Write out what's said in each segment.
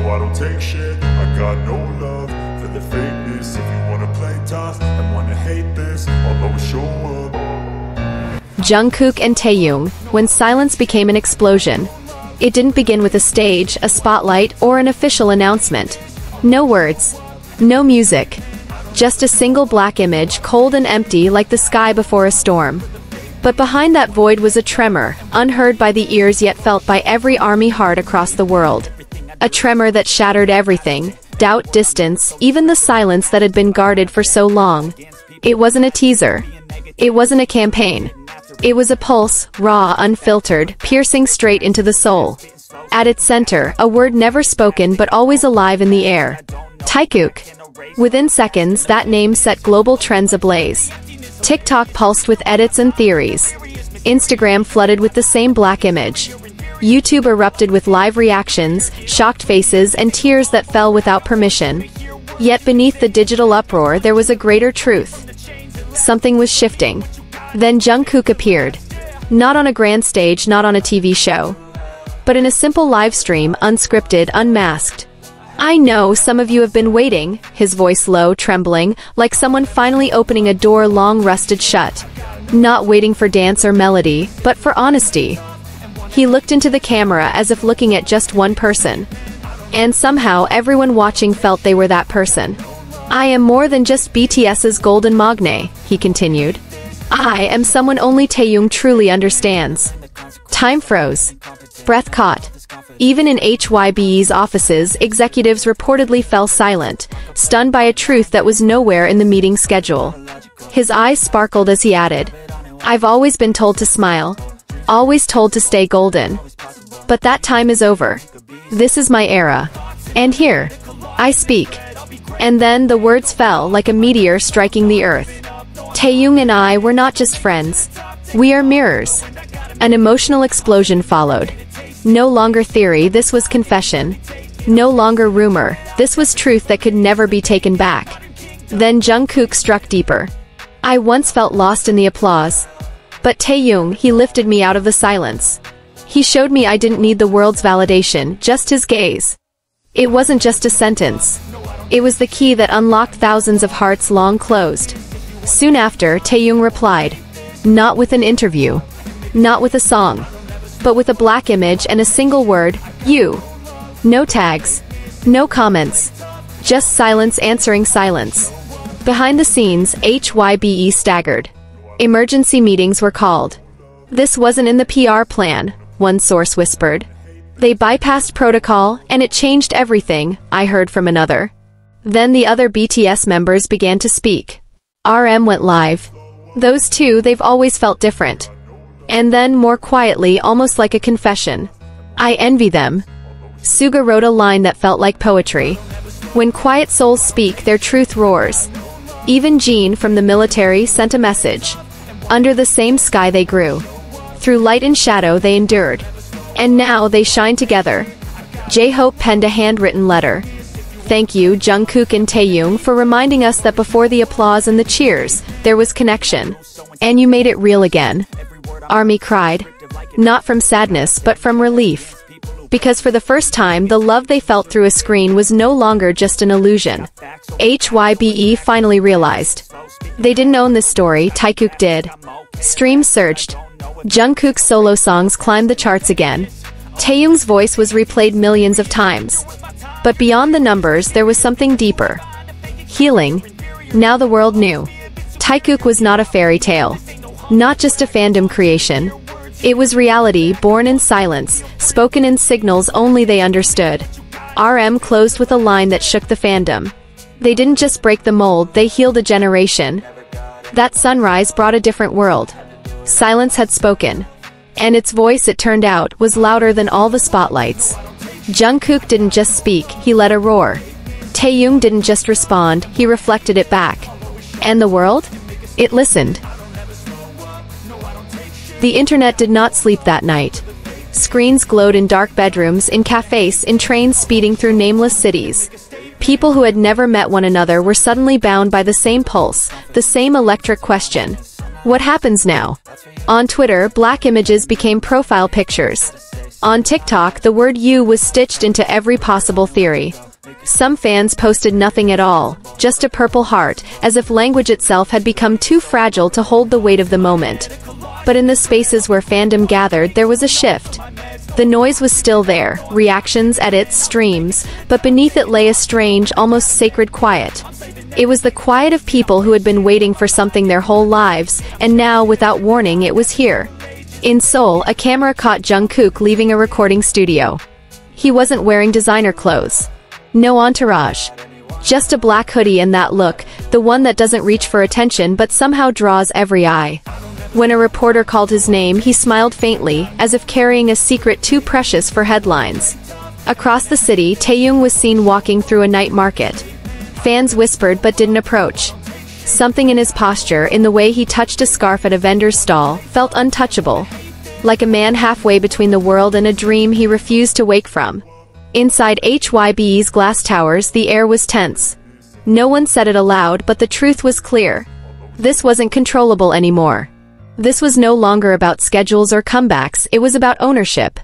I don't take shit, I got no love for the fakeness. If you wanna play tough and wanna hate this, I'll always show up. Jungkook and Taehyung, when silence became an explosion. It didn't begin with a stage, a spotlight, or an official announcement. No words. No music. Just a single black image, cold and empty like the sky before a storm. But behind that void was a tremor, unheard by the ears yet felt by every army heart across the world. A tremor that shattered everything, doubt, distance, even the silence that had been guarded for so long. It wasn't a teaser. It wasn't a campaign. It was a pulse, raw, unfiltered, piercing straight into the soul. At its center, a word never spoken but always alive in the air. Taehyung. Within seconds, that name set global trends ablaze. TikTok pulsed with edits and theories. Instagram flooded with the same black image. YouTube erupted with live reactions, shocked faces, and tears that fell without permission. Yet beneath the digital uproar there was a greater truth. Something was shifting. Then Jungkook appeared. Not on a grand stage, not on a TV show. But in a simple live stream, unscripted, unmasked. I know some of you have been waiting, his voice low, trembling, like someone finally opening a door long rusted shut. Not waiting for dance or melody, but for honesty. He looked into the camera as if looking at just one person. And somehow everyone watching felt they were that person. I am more than just BTS's golden magne, he continued. I am someone only Taehyung truly understands. Time froze. Breath caught. Even in HYBE's offices, executives reportedly fell silent, stunned by a truth that was nowhere in the meeting schedule. His eyes sparkled as he added, I've always been told to smile. Always told to stay golden. But that time is over. This is my era. And here, I speak. And then the words fell like a meteor striking the earth. Taehyung and I were not just friends. We are mirrors. An emotional explosion followed. No longer theory, this was confession. No longer rumor, this was truth that could never be taken back. Then Jungkook struck deeper. I once felt lost in the applause. But Taehyung, he lifted me out of the silence. He showed me I didn't need the world's validation, just his gaze. It wasn't just a sentence. It was the key that unlocked thousands of hearts long closed. Soon after, Taehyung replied. Not with an interview. Not with a song. But with a black image and a single word, you. No tags. No comments. Just silence answering silence. Behind the scenes, HYBE staggered. Emergency meetings were called. This wasn't in the PR plan, one source whispered. They bypassed protocol, and it changed everything, I heard from another. Then the other BTS members began to speak. RM went live. Those two, they've always felt different. And then, more quietly, almost like a confession. I envy them. Suga wrote a line that felt like poetry. When quiet souls speak, their truth roars. Even Jean from the military sent a message. Under the same sky they grew. Through light and shadow they endured. And now they shine together. J-Hope penned a handwritten letter. Thank you, Jungkook and Taehyung, for reminding us that before the applause and the cheers, there was connection. And you made it real again. Army cried. Not from sadness, but from relief. Because for the first time, the love they felt through a screen was no longer just an illusion. HYBE finally realized. They didn't own this story, Taehyung did. Streams surged. Jungkook's solo songs climbed the charts again. Taehyung's voice was replayed millions of times. But beyond the numbers, there was something deeper. Healing. Now the world knew. Taehyung was not a fairy tale. Not just a fandom creation. It was reality, born in silence, spoken in signals only they understood. RM closed with a line that shook the fandom. They didn't just break the mold, they healed a generation. That sunrise brought a different world. Silence had spoken. And its voice, it turned out, was louder than all the spotlights. Jungkook didn't just speak, he let a roar. Taehyung didn't just respond, he reflected it back. And the world? It listened. The internet did not sleep that night. Screens glowed in dark bedrooms, in cafes, in trains speeding through nameless cities. People who had never met one another were suddenly bound by the same pulse, the same electric question. What happens now? On Twitter, black images became profile pictures. On TikTok, the word "you" was stitched into every possible theory. Some fans posted nothing at all, just a purple heart, as if language itself had become too fragile to hold the weight of the moment. But in the spaces where fandom gathered, there was a shift. The noise was still there, reactions, edits, streams, but beneath it lay a strange, almost sacred quiet. It was the quiet of people who had been waiting for something their whole lives, and now, without warning, it was here. In Seoul, a camera caught Jungkook leaving a recording studio. He wasn't wearing designer clothes. No entourage. Just a black hoodie and that look, the one that doesn't reach for attention but somehow draws every eye. When a reporter called his name, he smiled faintly, as if carrying a secret too precious for headlines. Across the city, Taehyung was seen walking through a night market. Fans whispered but didn't approach. Something in his posture, in the way he touched a scarf at a vendor's stall, felt untouchable. Like a man halfway between the world and a dream he refused to wake from. Inside HYBE's glass towers, the air was tense. No one said it aloud, but the truth was clear. This wasn't controllable anymore. This was no longer about schedules or comebacks, it was about ownership.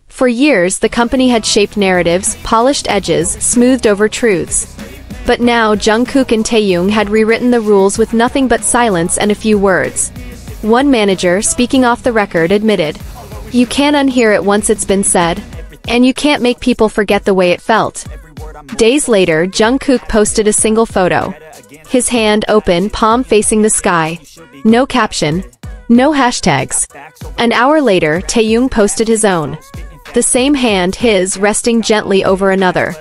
For years, the company had shaped narratives, polished edges, smoothed over truths. But now, Jungkook and Taehyung had rewritten the rules with nothing but silence and a few words. One manager, speaking off the record, admitted, "You can't unhear it once it's been said. And you can't make people forget the way it felt." Days later, Jungkook posted a single photo. His hand open, palm facing the sky. No caption. No hashtags. An hour later, Taehyung posted his own. The same hand, his, resting gently over another.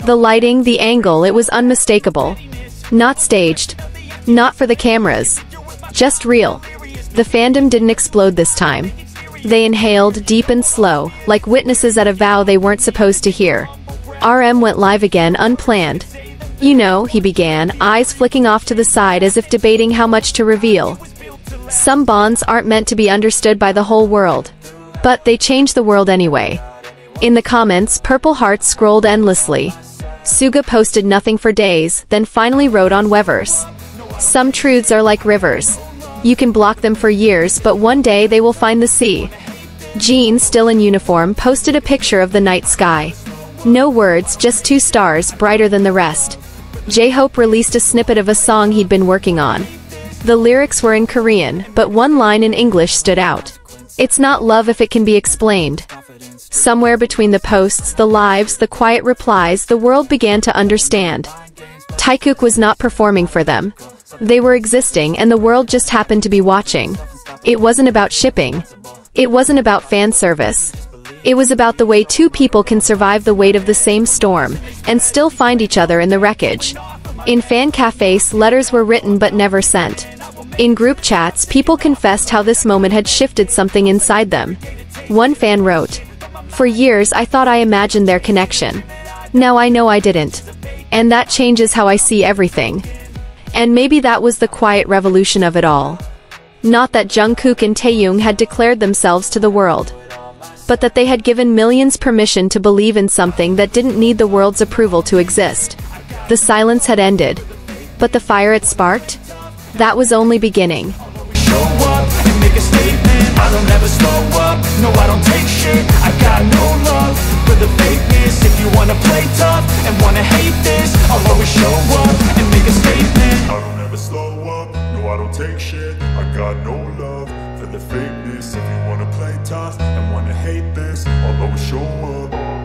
The lighting, the angle, it was unmistakable. Not staged. Not for the cameras. Just real. The fandom didn't explode this time. They inhaled, deep and slow, like witnesses at a vow they weren't supposed to hear. RM went live again, unplanned. "You know," he began, eyes flicking off to the side as if debating how much to reveal. "Some bonds aren't meant to be understood by the whole world. But they change the world anyway." In the comments, purple hearts scrolled endlessly. Suga posted nothing for days, then finally wrote on Weverse. "Some truths are like rivers. You can block them for years, but one day they will find the sea." Jean, still in uniform, posted a picture of the night sky. No words, just 2 stars, brighter than the rest. J-Hope released a snippet of a song he'd been working on. The lyrics were in Korean, but one line in English stood out. "It's not love if it can be explained." Somewhere between the posts, the lives, the quiet replies, the world began to understand. Taehyung was not performing for them. They were existing, and the world just happened to be watching. It wasn't about shipping. It wasn't about fan service. It was about the way 2 people can survive the weight of the same storm, and still find each other in the wreckage. In fan cafes, letters were written but never sent. In group chats, people confessed how this moment had shifted something inside them. One fan wrote, "For years I thought I imagined their connection. Now I know I didn't. And that changes how I see everything." And maybe that was the quiet revolution of it all. Not that Jungkook and Taehyung had declared themselves to the world, but that they had given millions permission to believe in something that didn't need the world's approval to exist. The silence had ended, but the fire it sparked? That was only beginning. Show up and make a statement. I don't ever slow up, no I don't take shit. I got no love for the fakeness. If you wanna play tough and wanna hate this, I'll always show up and make a statement. I don't ever slow up, no I don't take shit. I got no love for the fakeness. If you wanna play tough and wanna hate this, I'll always show up.